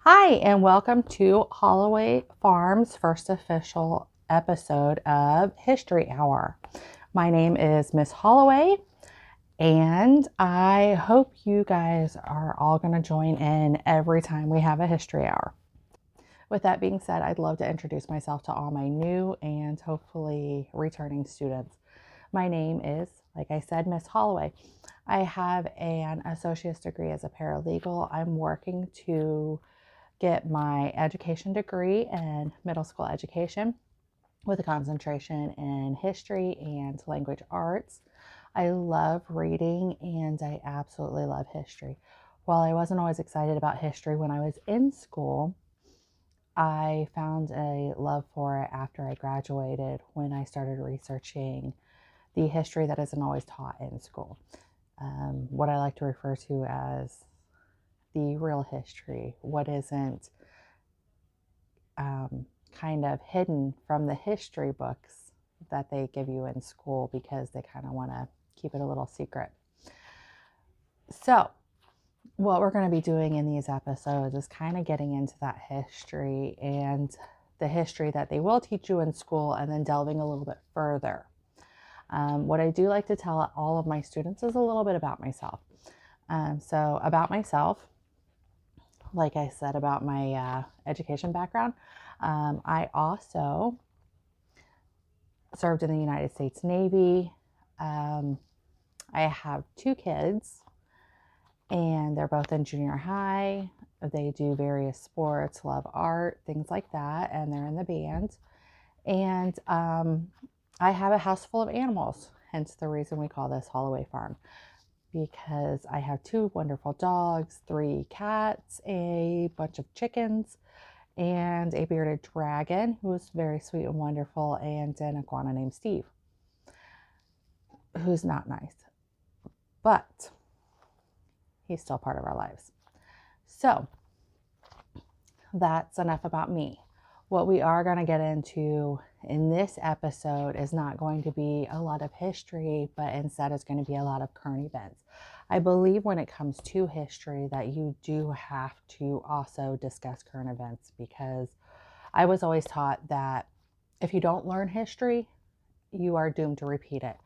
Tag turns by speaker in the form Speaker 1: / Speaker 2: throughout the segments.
Speaker 1: Hi, and welcome to Holloway Farms' first official episode of History Hour. My name is Miss Holloway, and I hope you guys are all going to join in every time we have a History Hour. With that being said, I'd love to introduce myself to all my new and hopefully returning students. My name is, like I said, Miss Holloway. I have an associate's degree as a paralegal. I'm working to get my education degree in middle school education with a concentration in history and language arts. I love reading and I absolutely love history. While I wasn't always excited about history when I was in school, I found a love for it after I graduated when I started researching the history that isn't always taught in school. What I like to refer to as the real history, what isn't kind of hidden from the history books that they give you in school because they kind of want to keep it a little secret. So, what we're going to be doing in these episodes is kind of getting into that history and the history that they will teach you in school and then delving a little bit further. What I do like to tell all of my students is a little bit about myself. So, about myself, like I said about my education background, I also served in the United States Navy. I have two kids, and they're both in junior high. They do various sports, love art, things like that, and they're in the band. And I have a house full of animals, hence the reason we call this Holloway Farm, because I have two wonderful dogs, three cats, a bunch of chickens, and a bearded dragon who's very sweet and wonderful, and an iguana named Steve, who's not nice, but he's still part of our lives. So that's enough about me. What we are going to get into in this episode is not going to be a lot of history, but instead it's going to be a lot of current events. I believe when it comes to history that you do have to also discuss current events, because I was always taught that if you don't learn history, you are doomed to repeat it.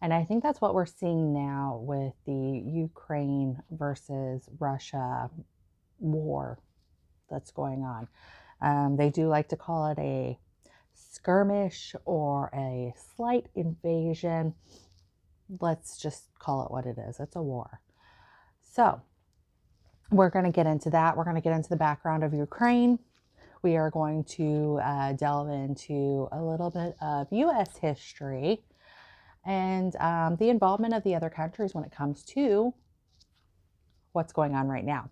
Speaker 1: And I think that's what we're seeing now with the Ukraine versus Russia war that's going on. They do like to call it a skirmish or a slight invasion. Let's just call it what it is. It's a war. So we're going to get into that. We're going to get into the background of Ukraine. We are going to delve into a little bit of U.S. history and the involvement of the other countries when it comes to what's going on right now.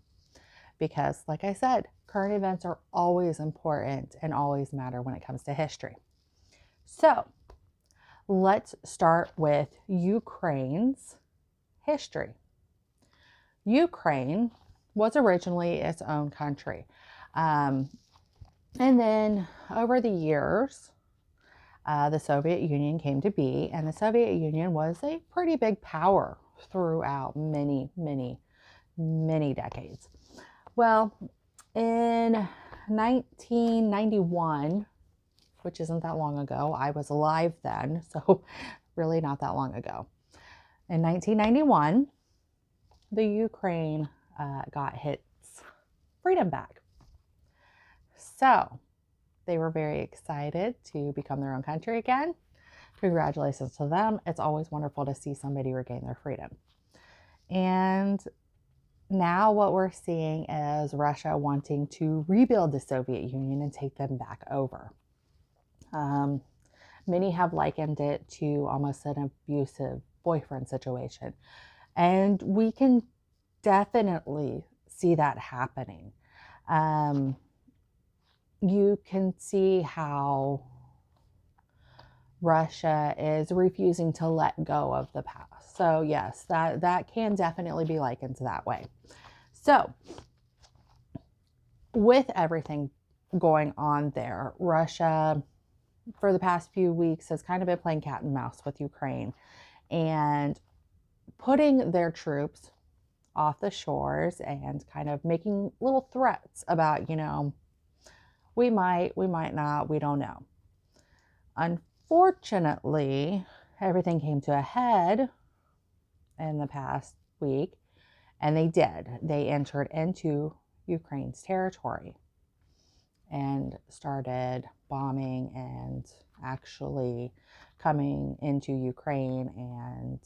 Speaker 1: Because, like I said, current events are always important and always matter when it comes to history. So, let's start with Ukraine's history. Ukraine was originally its own country. And then over the years, the Soviet Union came to be, and the Soviet Union was a pretty big power throughout many, many, many decades. Well, in 1991, which isn't that long ago, I was alive then, so really not that long ago. In 1991, the Ukraine got its freedom back. So they were very excited to become their own country again. Congratulations to them. It's always wonderful to see somebody regain their freedom. And now what we're seeing is Russia wanting to rebuild the Soviet Union and take them back over. Many have likened it to almost an abusive boyfriend situation. And we can definitely see that happening. You can see how Russia is refusing to let go of the past. So yes, that can definitely be likened to that way. So with everything going on there, Russia for the past few weeks has kind of been playing cat and mouse with Ukraine and putting their troops off the shores and kind of making little threats about, we might not, we don't know. Unfortunately, everything came to a head in the past week, and they did. They entered into Ukraine's territory and started bombing and actually coming into Ukraine and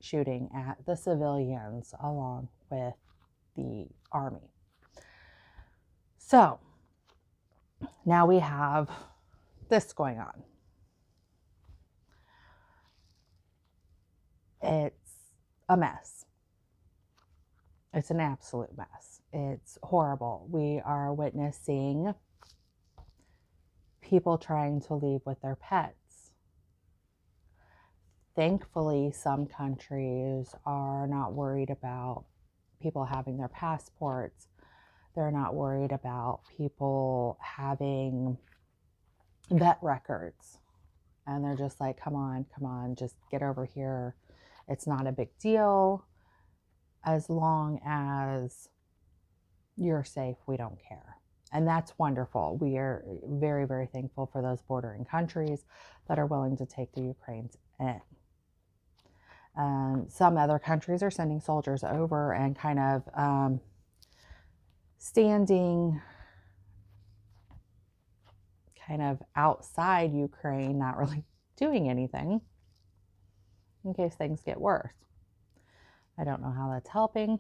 Speaker 1: shooting at the civilians along with the army. So now we have this going on. It's a mess. It's an absolute mess. It's horrible. We are witnessing people trying to leave with their pets. Thankfully, some countries are not worried about people having their passports. They're not worried about people having vet records. And they're just like, come on, just get over here. It's not a big deal. As long as you're safe, we don't care. And that's wonderful. We are very, very thankful for those bordering countries that are willing to take the Ukrainians in. Some other countries are sending soldiers over and kind of standing kind of outside Ukraine, not really doing anything in case things get worse. I don't know how that's helping,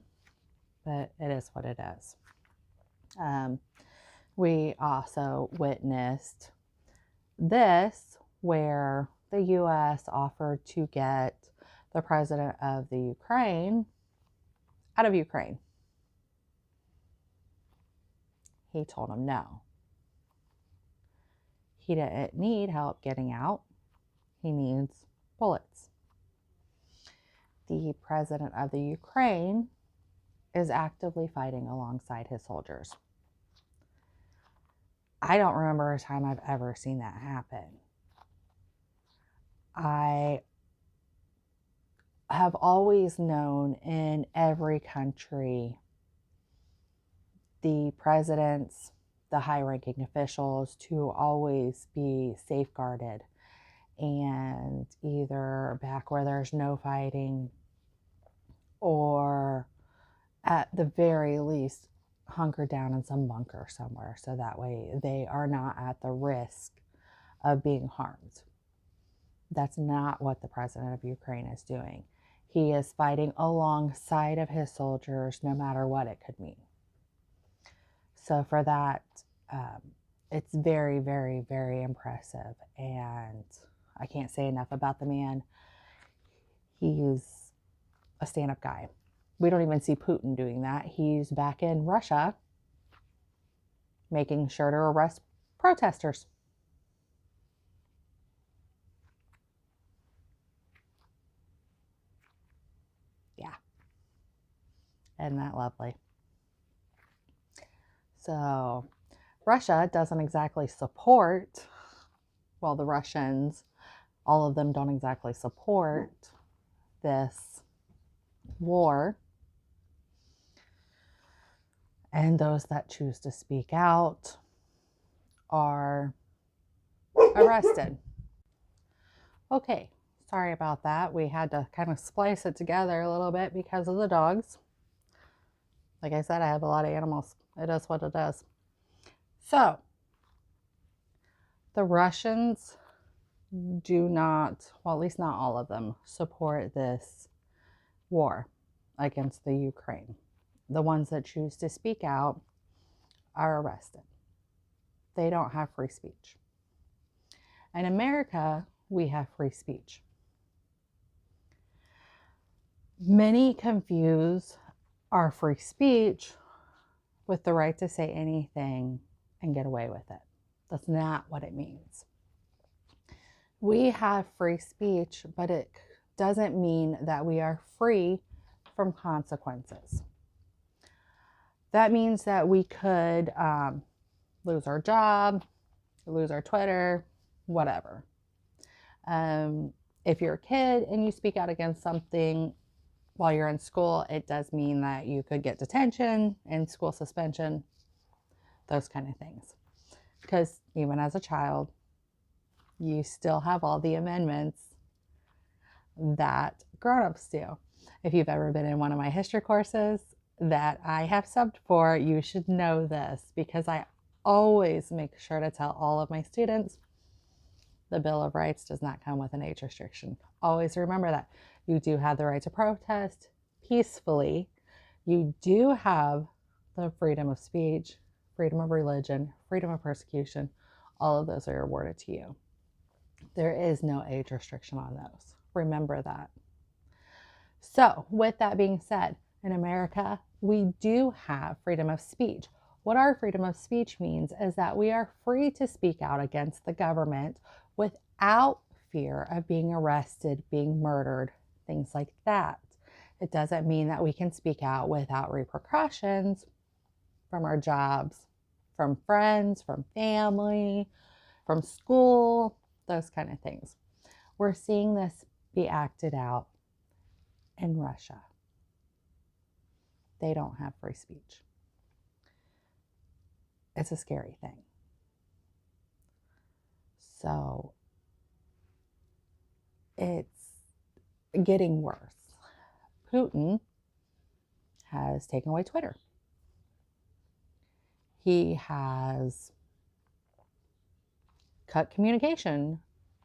Speaker 1: but it is what it is. We also witnessed this where the U.S. offered to get the president of the Ukraine out of Ukraine. He told him no. He didn't need help getting out. He needs bullets. The president of the Ukraine is actively fighting alongside his soldiers. I don't remember a time I've ever seen that happen. I have always known in every country the presidents, the high-ranking officials to always be safeguarded and either back where there's no fighting or at the very least hunker down in some bunker somewhere so that way they are not at the risk of being harmed. That's not what the president of Ukraine is doing. He is fighting alongside of his soldiers no matter what it could mean. So for that, it's very, very, very impressive. And I can't say enough about the man. He's a stand-up guy. We don't even see Putin doing that. He's back in Russia making sure to arrest protesters. Yeah. Isn't that lovely? So Russia doesn't exactly support, well, the Russians, all of them don't exactly support this war. And those that choose to speak out are arrested. Okay, sorry about that. We had to kind of splice it together a little bit because of the dogs. Like I said, I have a lot of animals. It is what it is. So, the Russians do not, well, at least not all of them, support this war against the Ukraine. The ones that choose to speak out are arrested. They don't have free speech. In America, we have free speech. Many confuse our free speech with the right to say anything and get away with it. That's not what it means. We have free speech, but it doesn't mean that we are free from consequences. That means that we could lose our job, lose our Twitter, whatever. If you're a kid and you speak out against something, while you're in school, it does mean that you could get detention and school suspension, those kind of things. Because even as a child, you still have all the amendments that grown-ups do. If you've ever been in one of my history courses that I have subbed for, you should know this, because I always make sure to tell all of my students the Bill of Rights does not come with an age restriction. Always remember that. You do have the right to protest peacefully. You do have the freedom of speech, freedom of religion, freedom of persecution. All of those are awarded to you. There is no age restriction on those. Remember that. So, with that being said, in America, we do have freedom of speech. What our freedom of speech means is that we are free to speak out against the government without fear of being arrested, being murdered, things like that. It doesn't mean that we can speak out without repercussions from our jobs, from friends, from family, from school, those kind of things. We're seeing this be acted out in Russia. They don't have free speech. It's a scary thing. So it's getting worse. Putin has taken away Twitter. He has cut communication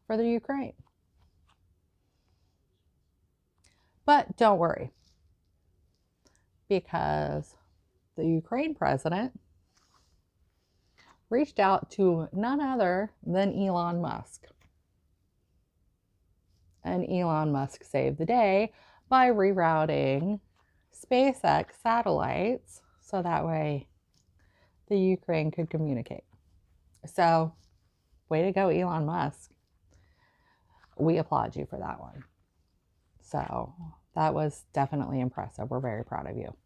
Speaker 1: for the Ukraine. But don't worry, because the Ukraine president reached out to none other than Elon Musk. And Elon Musk saved the day by rerouting SpaceX satellites so that way the Ukraine could communicate. So, way to go, Elon Musk. We applaud you for that one. So, that was definitely impressive. We're very proud of you.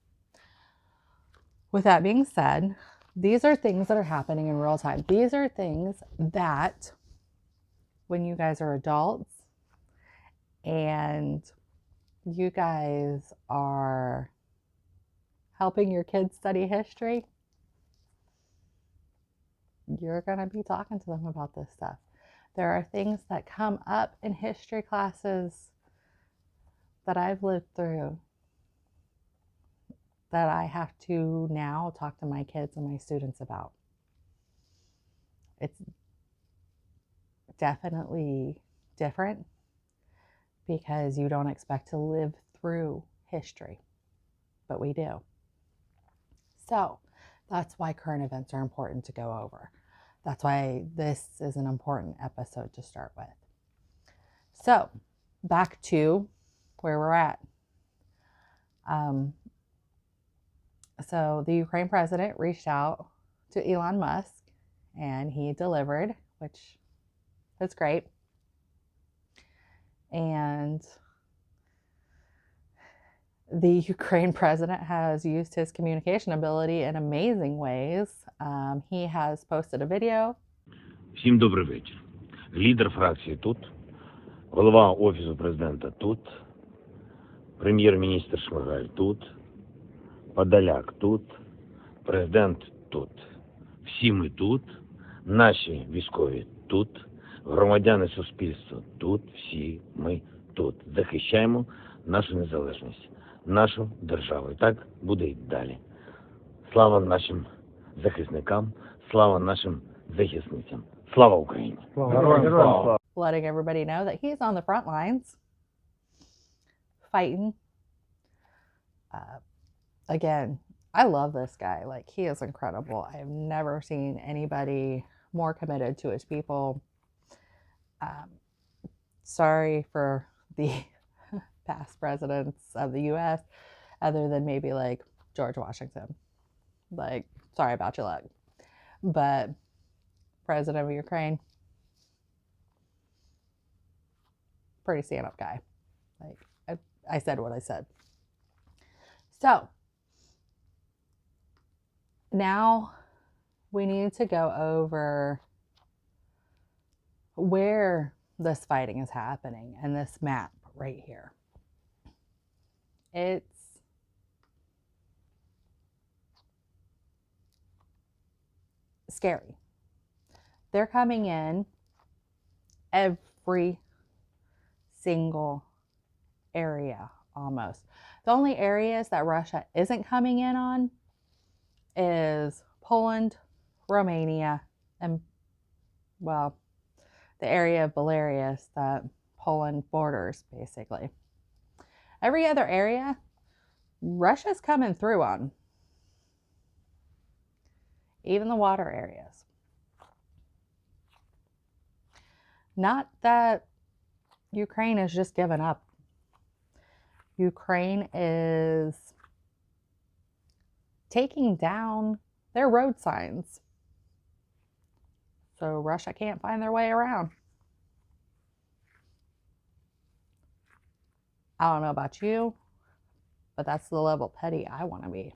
Speaker 1: With that being said, these are things that are happening in real time. These are things that when you guys are adults and you guys are helping your kids study history, you're going to be talking to them about this stuff. There are things that come up in history classes that I've lived through that I have to now talk to my kids and my students about. It's definitely different because you don't expect to live through history, but we do. So that's why current events are important to go over. That's why this is an important episode to start with. So back to where we're at. So the Ukraine president reached out to Elon Musk and he delivered, which is great. And the Ukraine president has used his communication ability in amazing ways. He has posted a video.
Speaker 2: Всім добрий вечір. Лідер фракції тут, голова Офісу президента тут, прем'єр-міністр Шмигаль тут, Подоляк тут, президент тут. Всі ми тут, наші військові тут, громадяни суспільства тут, всі ми тут. Захищаємо нашу незалежність, нашу державу. І так буде й далі. Слава нашим захисникам, слава нашим захисницям. Слава Україні!
Speaker 1: Letting everybody know that he's on the front lines, fighting. Again, I love this guy. Like, he is incredible. I have never seen anybody more committed to his people. Sorry for the past presidents of the U.S., other than maybe like George Washington. Like, sorry about your luck. But president of Ukraine, pretty stand-up guy. Like, I said what I said. So now we need to go over where this fighting is happening and this map right here. It's scary. They're coming in every single area almost. The only areas that Russia isn't coming in on is Poland, Romania, and, well, the area of Belarus that Poland borders, basically. Every other area, Russia's coming through on. Even the water areas. Not that Ukraine has just given up. Ukraine is taking down their road signs, so Russia can't find their way around. I don't know about you, but that's the level petty I want to be.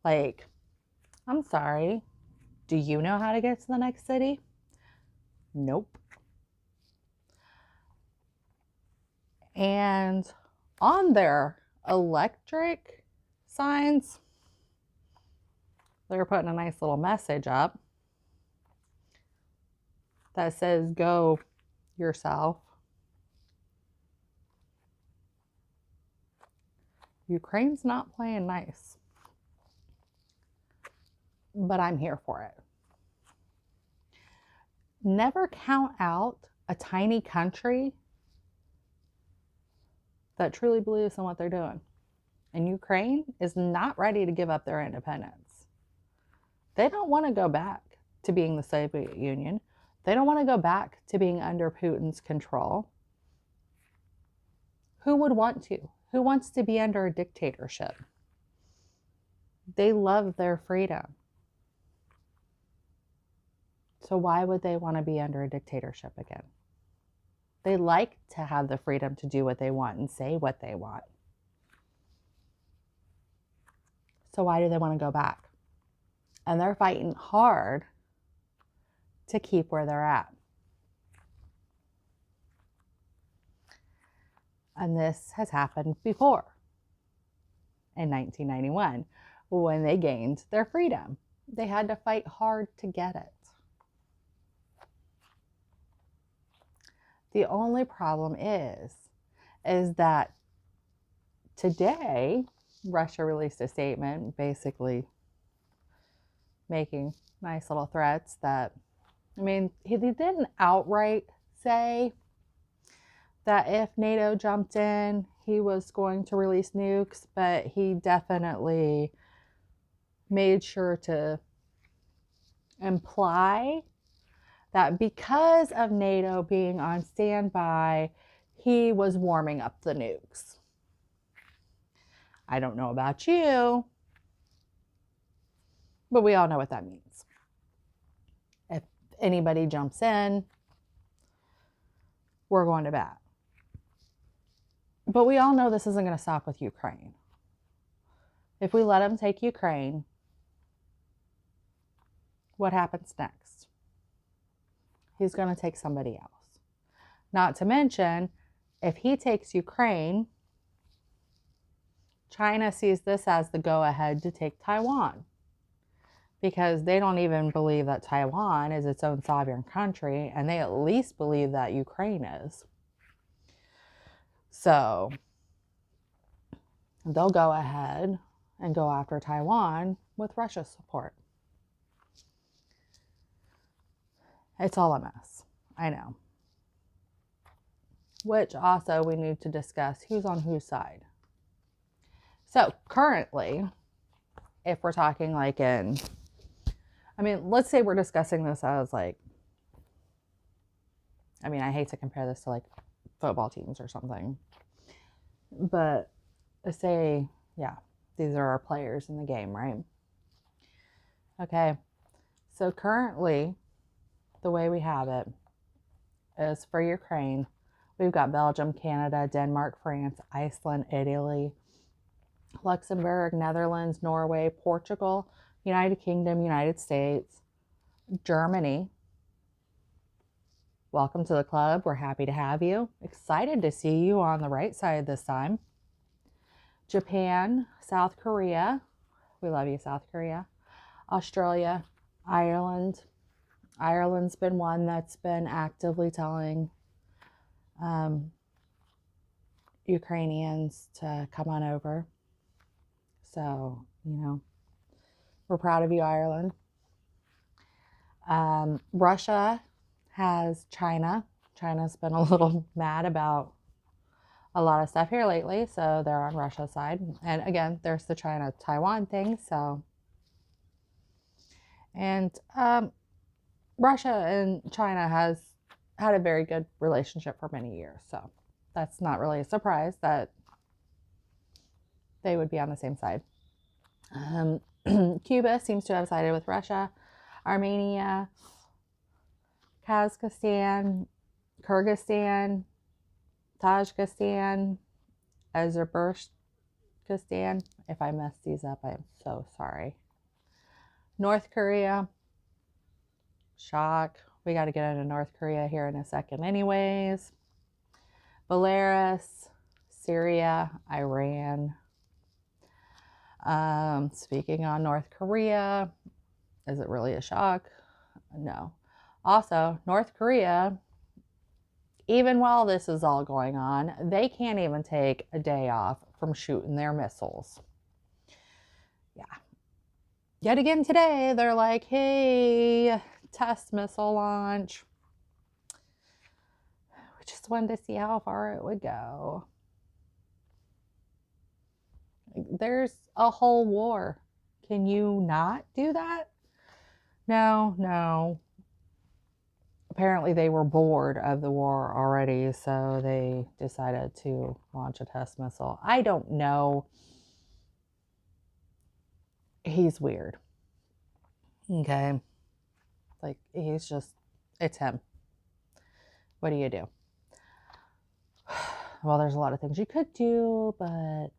Speaker 1: Like, I'm sorry, do you know how to get to the next city? Nope. And on their electric signs, they're putting a nice little message up that says, go yourself. Ukraine's not playing nice, but I'm here for it. Never count out a tiny country that truly believes in what they're doing. And Ukraine is not ready to give up their independence. They don't want to go back to being the Soviet Union. They don't want to go back to being under Putin's control. Who would want to? Who wants to be under a dictatorship? They love their freedom. So why would they want to be under a dictatorship again? They like to have the freedom to do what they want and say what they want. So why do they want to go back? And they're fighting hard to keep where they're at. And this has happened before in 1991 when they gained their freedom. They had to fight hard to get it. The only problem is that today, Russia released a statement basically making nice little threats that, I mean, he didn't outright say that if NATO jumped in, he was going to release nukes, but he definitely made sure to imply that because of NATO being on standby, he was warming up the nukes. I don't know about you, but we all know what that means. If anybody jumps in, we're going to bat. But we all know this isn't going to stop with Ukraine. If we let him take Ukraine, what happens next? He's going to take somebody else. Not to mention, if he takes Ukraine, China sees this as the go-ahead to take Taiwan, because they don't even believe that Taiwan is its own sovereign country, and they at least believe that Ukraine is. So they'll go ahead and go after Taiwan with Russia's support. It's all a mess. I know. Which also we need to discuss who's on whose side. So currently, if we're talking like in, I mean, let's say we're discussing this as like, I mean, I hate to compare this to like football teams or something, but say, yeah, these are our players in the game, right? Okay, so currently, the way we have it is for Ukraine, we've got Belgium, Canada, Denmark, France, Iceland, Italy, Luxembourg, Netherlands, Norway, Portugal, United Kingdom, United States, Germany. Welcome to the club. We're happy to have you. Excited to see you on the right side this time. Japan, South Korea. We love you, South Korea. Australia, Ireland. Ireland's been one that's been actively telling Ukrainians to come on over. So, we're proud of you, Ireland. Russia has China. China's been a little mad about a lot of stuff here lately, so they're on Russia's side. And again, there's the China-Taiwan thing. And Russia and China has had a very good relationship for many years, so that's not really a surprise that they would be on the same side. Cuba seems to have sided with Russia. Armenia, Kazakhstan, Kyrgyzstan, Tajikistan, Azerbaijan. If I mess these up, I'm so sorry. North Korea. Shock. We got to get into North Korea here in a second anyways. Belarus, Syria, Iran. Speaking on North Korea, is it really a shock? No. Also, North Korea, even while this is all going on, they can't even take a day off from shooting their missiles. Yeah. Yet again today, they're like, hey, test missile launch. We just wanted to see how far it would go. There's a whole war. Can you not do that? No. Apparently they were bored of the war already, so they decided to launch a test missile. I don't know. He's weird. Okay. Like, he's just, it's him. What do you do? Well, there's a lot of things you could do, but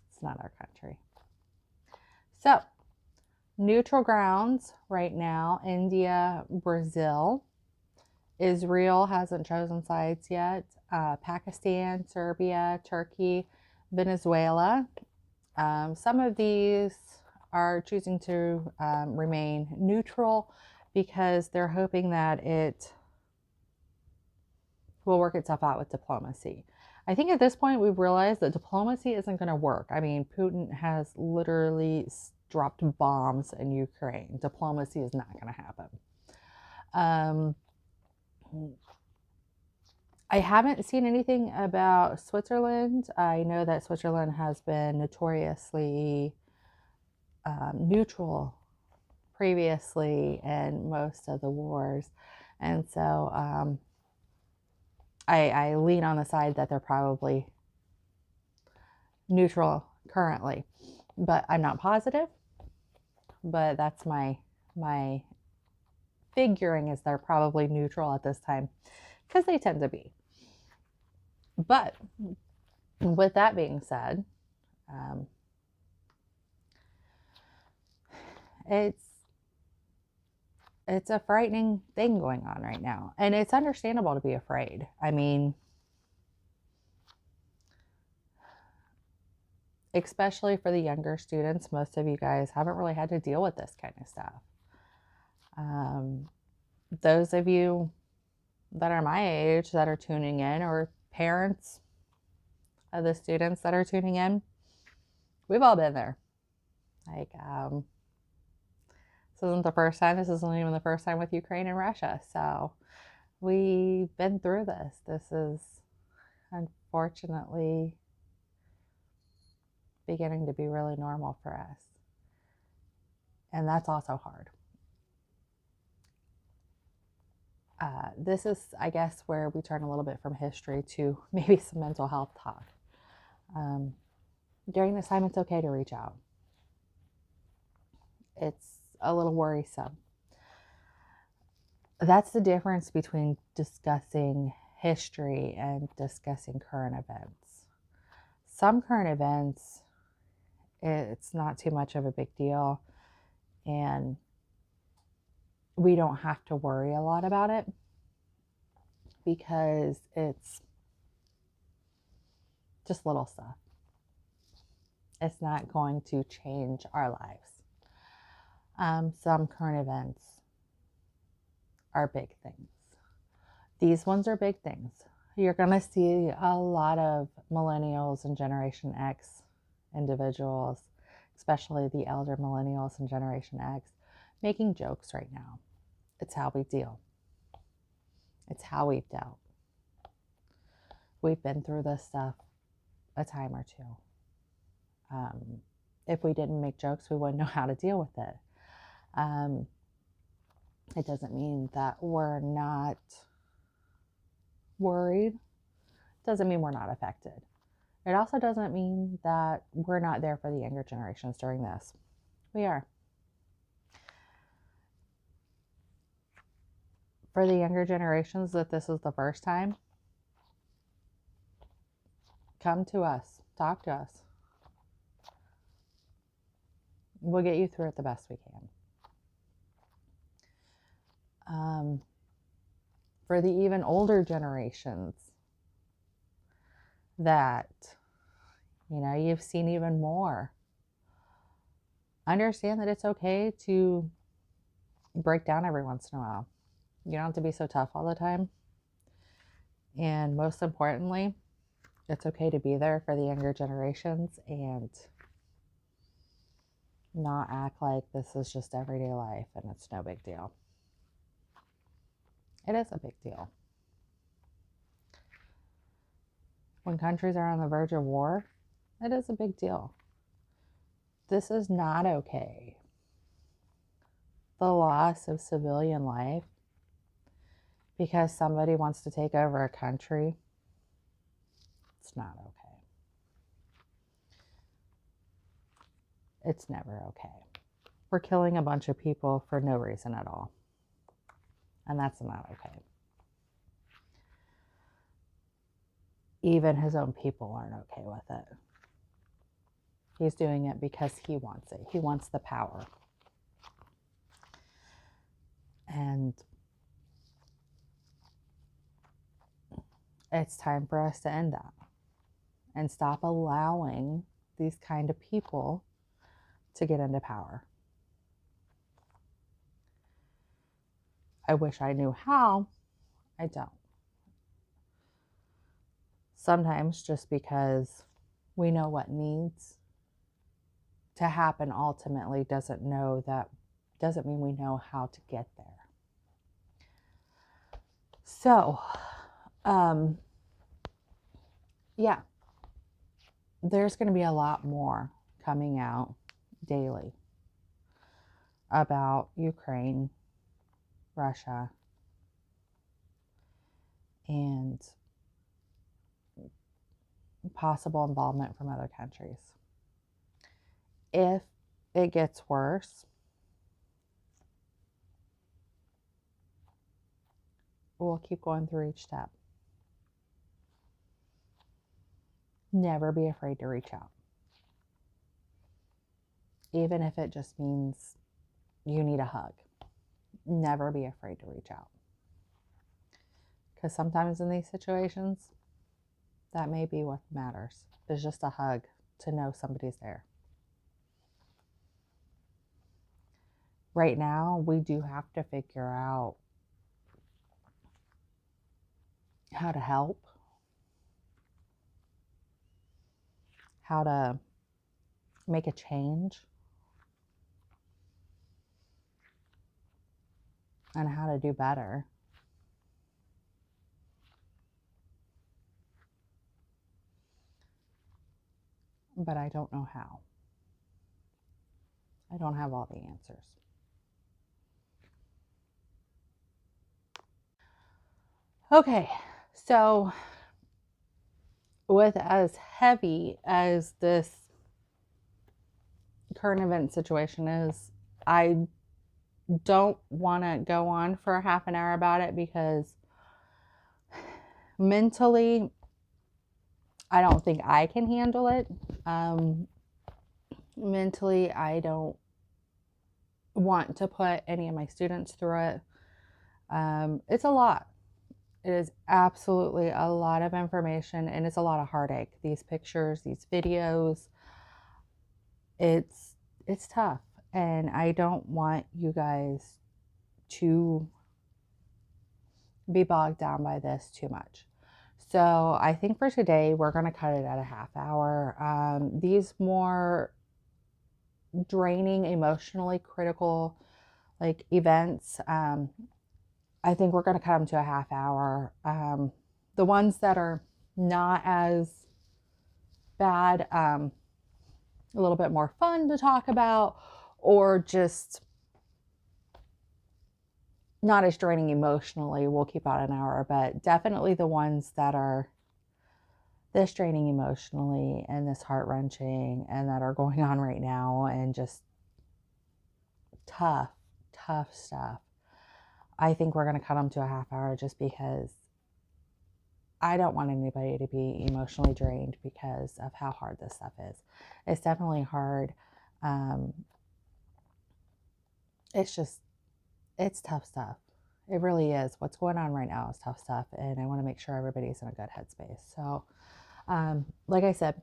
Speaker 1: it's not our country. So, neutral grounds right now: India, Brazil. Israel hasn't chosen sides yet. Pakistan, Serbia, Turkey, Venezuela. Some of these are choosing to remain neutral because they're hoping that it will work itself out with diplomacy. I think at this point we've realized that diplomacy isn't going to work. I mean, Putin has literally dropped bombs in Ukraine. Diplomacy is not going to happen. I haven't seen anything about Switzerland. I know that Switzerland has been notoriously neutral previously in most of the wars. And so I lean on the side that they're probably neutral currently, but I'm not positive. But that's my figuring is they're probably neutral at this time because they tend to be. But with that being said, it's a frightening thing going on right now, and it's understandable to be afraid. I mean, especially for the younger students, most of you guys haven't really had to deal with this kind of stuff. Those of you that are my age that are tuning in, or parents of the students that are tuning in, we've all been there. Like, this isn't the first time. This isn't even the first time with Ukraine and Russia. So we've been through this. This is unfortunately beginning to be really normal for us. And that's also hard. This is, I guess, where we turn a little bit from history to maybe some mental health talk. During this time, it's okay to reach out. It's a little worrisome. That's the difference between discussing history and discussing current events. Some current events, it's not too much of a big deal, and we don't have to worry a lot about it because it's Just little stuff. It's not going to change our lives. Some current events are big things. These ones are big things. You're going to see a lot of millennials and Generation X individuals, especially the elder millennials and Generation X, making jokes right now. It's how we deal. It's how we've dealt. We've been through this stuff a time or two. If we didn't make jokes, we wouldn't know how to deal with it. It doesn't mean that we're not worried. It doesn't mean we're not affected. It also doesn't mean that we're not there for the younger generations during this. We are. For the younger generations that this is the first time, come to us, talk to us. We'll get you through it the best we can. For the even older generations that, you've seen even more, understand that it's okay to break down every once in a while. You don't have to be so tough all the time. And most importantly, it's okay to be there for the younger generations and not act like this is just everyday life and it's no big deal. It is a big deal. When countries are on the verge of war, it is a big deal. This is not okay. The loss of civilian life because somebody wants to take over a country, it's not okay. It's never okay. We're killing a bunch of people for no reason at all. And that's not okay. Even his own people aren't okay with it. He's doing it because he wants it. He wants the power. And it's time for us to end that and stop allowing these kind of people to get into power. I wish I knew how. I don't. Sometimes just because we know what needs to happen ultimately doesn't mean we know how to get there. So, yeah, there's going to be a lot more coming out daily about Ukraine, Russia, and possible involvement from other countries. If it gets worse, we'll keep going through each step. Never be afraid to reach out. Even if it just means you need a hug. Never be afraid to reach out. Because sometimes in these situations, that may be what matters. It's just a hug to know somebody's there. Right now, we do have to figure out how to help, how to make a change, and how to do better. But I don't know how. I don't have all the answers. Okay, so with as heavy as this current event situation is, I don't want to go on for a half an hour about it because mentally, I don't think I can handle it. Mentally, I don't want to put any of my students through it. It's a lot. It is absolutely a lot of information, and it's a lot of heartache. These pictures, these videos, it's tough. And I don't want you guys to be bogged down by this too much. So I think for today, we're going to cut it at a half hour. These more draining, emotionally critical like events, I think we're going to cut them to a half hour. The ones that are not as bad, a little bit more fun to talk about, or just not as draining emotionally, we'll keep out an hour. But definitely the ones that are this draining emotionally and this heart wrenching and that are going on right now and just tough, tough stuff. I think we're going to cut them to a half hour just because I don't want anybody to be emotionally drained because of how hard this stuff is. It's definitely hard. It's tough stuff. It really is. What's going on right now is tough stuff, and I want to make sure everybody's in a good headspace. So, like I said,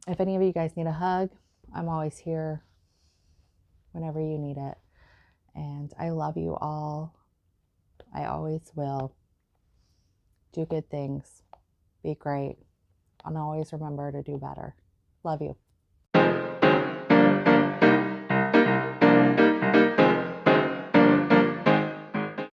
Speaker 1: if any of you guys need a hug, I'm always here whenever you need it. And I love you all. I always will. Do good things. Be great. And always remember to do better. Love you.